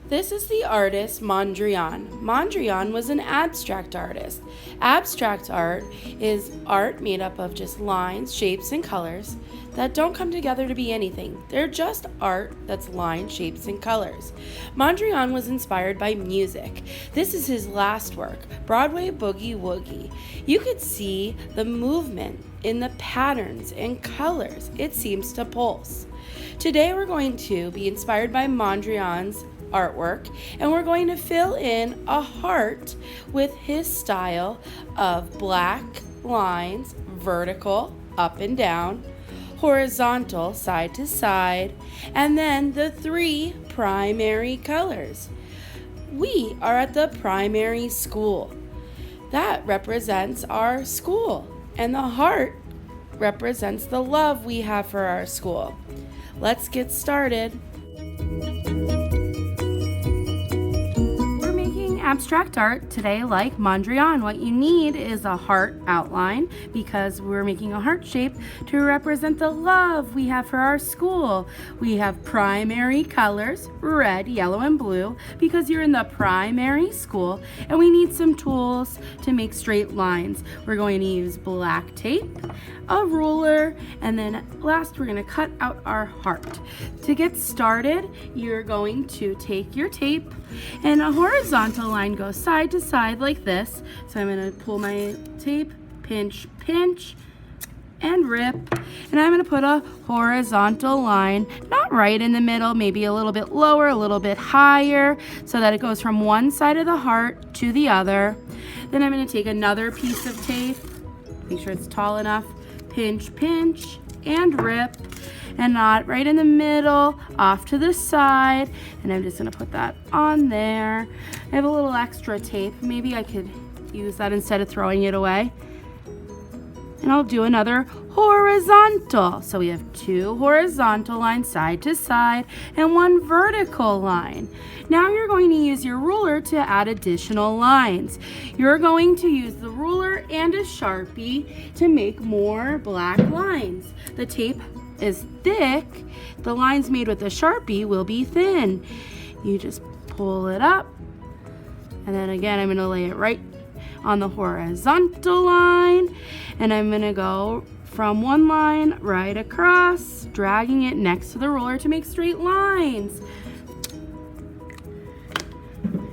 This is the artist Mondrian. Mondrian was an abstract artist. Abstract art is art made up of just lines, shapes, and colors that don't come together to be anything. They're just art that's lines, shapes, and colors. Mondrian was inspired by music. This is his last work, Broadway Boogie Woogie. You could see the movement in the patterns and colors. It seems to pulse. Today we're going to be inspired by Mondrian's artwork, and we're going to fill in a heart with his style of black lines, vertical, up and down, horizontal, side to side, and then the three primary colors. We are at the primary school. That represents our school, and the heart represents the love we have for our school. Let's get started. Abstract art today like Mondrian. What you need is a heart outline because we're making a heart shape to represent the love we have for our school. We have primary colors, red, yellow, and blue because you're in the primary school, and we need some tools to make straight lines. We're going to use black tape, a ruler, and then last we're going to cut out our heart. To get started, you're going to take your tape and a horizontal line goes side to side like this. So I'm going to pull my tape, pinch, pinch, and rip. And I'm going to put a horizontal line, not right in the middle, maybe a little bit lower, a little bit higher, so that it goes from one side of the heart to the other. Then I'm going to take another piece of tape, make sure it's tall enough, pinch, pinch, and rip. And not right in the middle, off to the side. And I'm just gonna put that on there. I have a little extra tape. Maybe I could use that instead of throwing it away. And I'll do another horizontal. So we have two horizontal lines side to side and one vertical line. Now you're going to use your ruler to add additional lines. You're going to use the ruler and a Sharpie to make more black lines. The tape is thick, the lines made with the Sharpie will be thin. You just pull it up, and then again I'm going to lay it right on the horizontal line, and I'm going to go from one line right across, dragging it next to the ruler to make straight lines.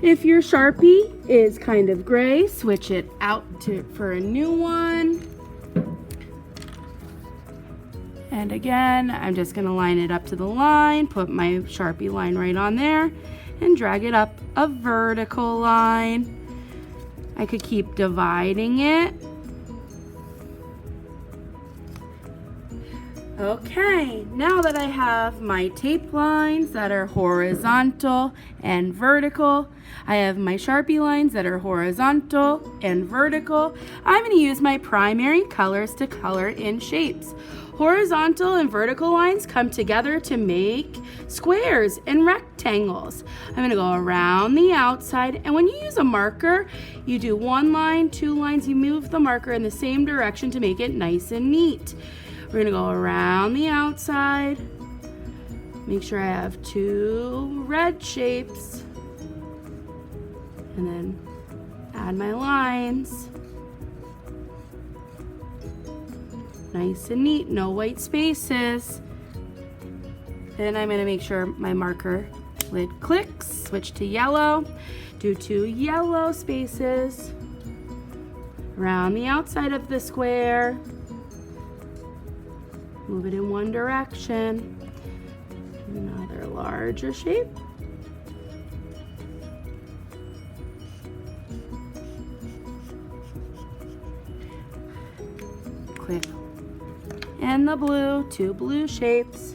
If your Sharpie is kind of gray, switch it out for a new one. And again, I'm just going to line it up to the line, put my Sharpie line right on there, and drag it up a vertical line. I could keep dividing it. Okay, now that I have my tape lines that are horizontal and vertical, I have my Sharpie lines that are horizontal and vertical, I'm going to use my primary colors to color in shapes. Horizontal and vertical lines come together to make squares and rectangles. I'm going to go around the outside, and when you use a marker, you do one line, two lines, you move the marker in the same direction to make it nice and neat. We're going to go around the outside, make sure I have two red shapes, and then add my lines. Nice and neat, no white spaces. Then I'm going to make sure my marker lid clicks, switch to yellow, do two yellow spaces around the outside of the square. Move it in one direction. Another larger shape. Click. And the blue, two blue shapes.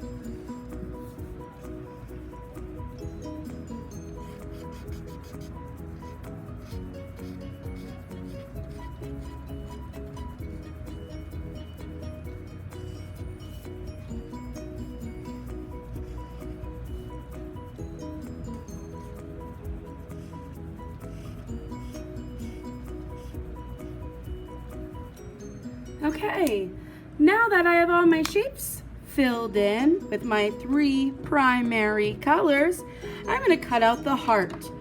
Okay, now that I have all my shapes filled in with my three primary colors, I'm going to cut out the heart.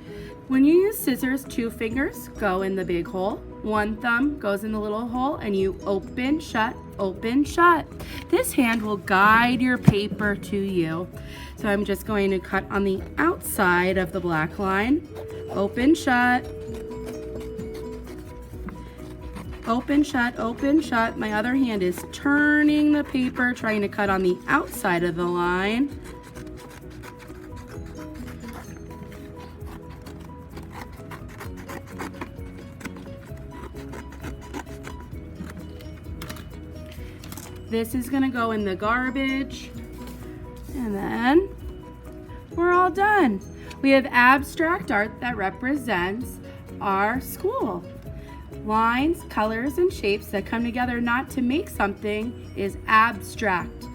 When you use scissors, 2 fingers go in the big hole, 1 thumb goes in the little hole, and you open, shut, open, shut. This hand will guide your paper to you. So I'm just going to cut on the outside of the black line, open, shut, open, shut, open, shut. My other hand is turning the paper, trying to cut on the outside of the line. This is gonna go in the garbage, and then we're all done. We have abstract art that represents our school. Lines, colors, and shapes that come together not to make something is abstract.